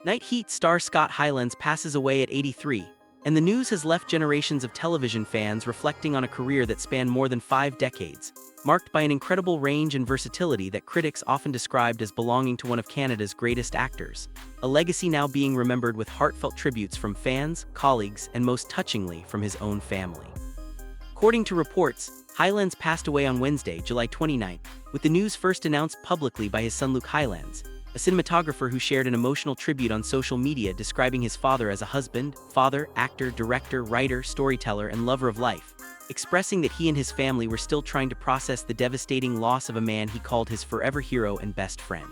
Night Heat star Scott Hylands passes away at 83, and the news has left generations of television fans reflecting on a career that spanned more than 5 decades, marked by an incredible range and versatility that critics often described as belonging to one of Canada's greatest actors, a legacy now being remembered with heartfelt tributes from fans, colleagues, and most touchingly from his own family. According to reports, Hylands passed away on Wednesday, July 29, with the news first announced publicly by his son Luke Hylands, a cinematographer who shared an emotional tribute on social media describing his father as a husband, father, actor, director, writer, storyteller, and lover of life, expressing that he and his family were still trying to process the devastating loss of a man he called his forever hero and best friend.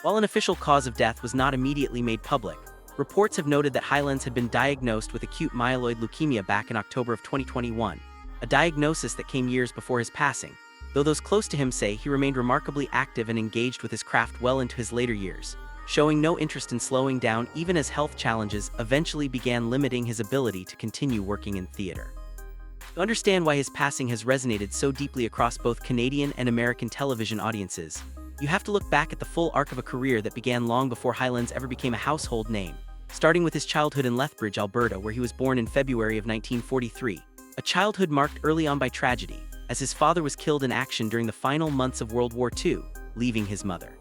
While an official cause of death was not immediately made public, reports have noted that Hylands had been diagnosed with acute myeloid leukemia back in October of 2021, a diagnosis that came years before his passing, though those close to him say he remained remarkably active and engaged with his craft well into his later years, showing no interest in slowing down even as health challenges eventually began limiting his ability to continue working in theater. To understand why his passing has resonated so deeply across both Canadian and American television audiences, you have to look back at the full arc of a career that began long before Hylands ever became a household name, starting with his childhood in Lethbridge, Alberta, where he was born in February of 1943, a childhood marked early on by tragedy, as his father was killed in action during the final months of World War II, leaving his mother,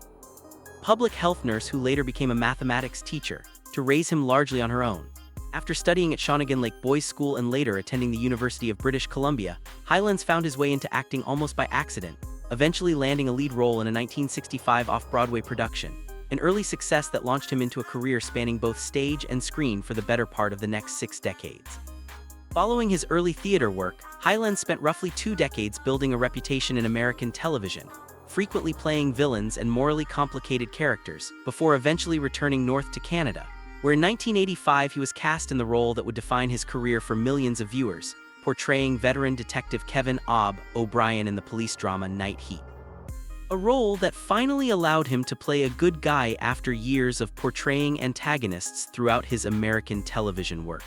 public health nurse who later became a mathematics teacher, to raise him largely on her own. After studying at Shawnigan Lake Boys School and later attending the University of British Columbia, Hylands found his way into acting almost by accident, eventually landing a lead role in a 1965 off-Broadway production, an early success that launched him into a career spanning both stage and screen for the better part of the next 6 decades. Following his early theater work, Hylands spent roughly 2 decades building a reputation in American television, frequently playing villains and morally complicated characters, before eventually returning north to Canada, where in 1985 he was cast in the role that would define his career for millions of viewers, portraying veteran detective Kevin O'Brien in the police drama Night Heat. A role that finally allowed him to play a good guy after years of portraying antagonists throughout his American television work.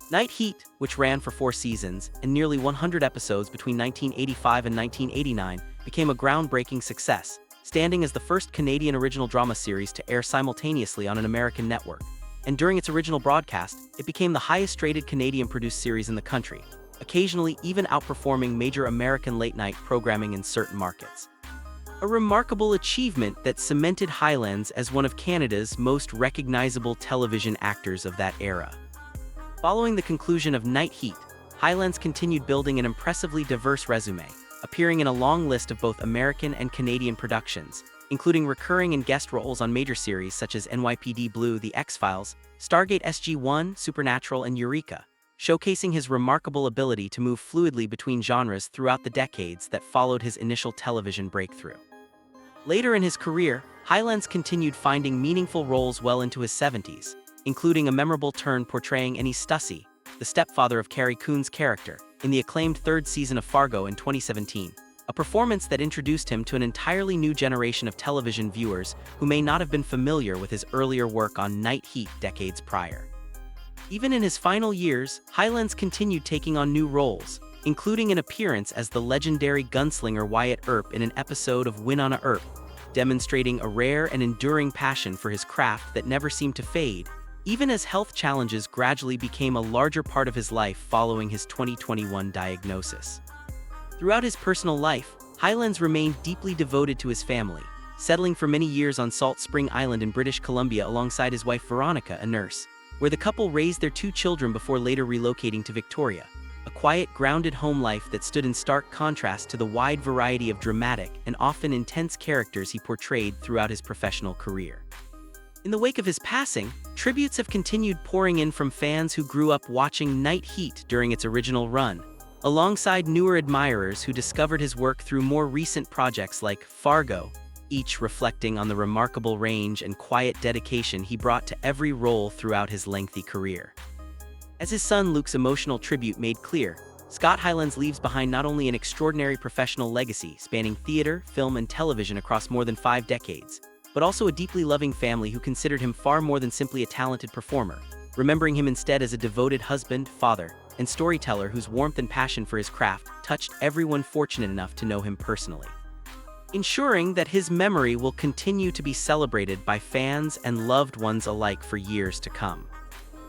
Night Heat, which ran for 4 seasons and nearly 100 episodes between 1985 and 1989, became a groundbreaking success, standing as the first Canadian original drama series to air simultaneously on an American network. And during its original broadcast, it became the highest-rated Canadian-produced series in the country, occasionally even outperforming major American late-night programming in certain markets. A remarkable achievement that cemented Hylands as one of Canada's most recognizable television actors of that era. Following the conclusion of Night Heat, Hylands continued building an impressively diverse resume, appearing in a long list of both American and Canadian productions, including recurring and guest roles on major series such as NYPD Blue, The X-Files, Stargate SG-1, Supernatural, and Eureka, showcasing his remarkable ability to move fluidly between genres throughout the decades that followed his initial television breakthrough. Later in his career, Hylands continued finding meaningful roles well into his 70s, including a memorable turn portraying Annie Stussy, the stepfather of Carrie Coon's character, in the acclaimed 3rd season of Fargo in 2017, a performance that introduced him to an entirely new generation of television viewers who may not have been familiar with his earlier work on Night Heat decades prior. Even in his final years, Hylands continued taking on new roles, including an appearance as the legendary gunslinger Wyatt Earp in an episode of Winona Earp, demonstrating a rare and enduring passion for his craft that never seemed to fade, even as health challenges gradually became a larger part of his life following his 2021 diagnosis. Throughout his personal life, Hylands remained deeply devoted to his family, settling for many years on Salt Spring Island in British Columbia alongside his wife Veronica, a nurse, where the couple raised their 2 children before later relocating to Victoria, a quiet, grounded home life that stood in stark contrast to the wide variety of dramatic and often intense characters he portrayed throughout his professional career. In the wake of his passing, tributes have continued pouring in from fans who grew up watching Night Heat during its original run, alongside newer admirers who discovered his work through more recent projects like Fargo, each reflecting on the remarkable range and quiet dedication he brought to every role throughout his lengthy career. As his son Luke's emotional tribute made clear, Scott Hylands leaves behind not only an extraordinary professional legacy spanning theater, film, and television across more than 5 decades, but also a deeply loving family who considered him far more than simply a talented performer, remembering him instead as a devoted husband, father, and storyteller whose warmth and passion for his craft touched everyone fortunate enough to know him personally. ensuring that his memory will continue to be celebrated by fans and loved ones alike for years to come.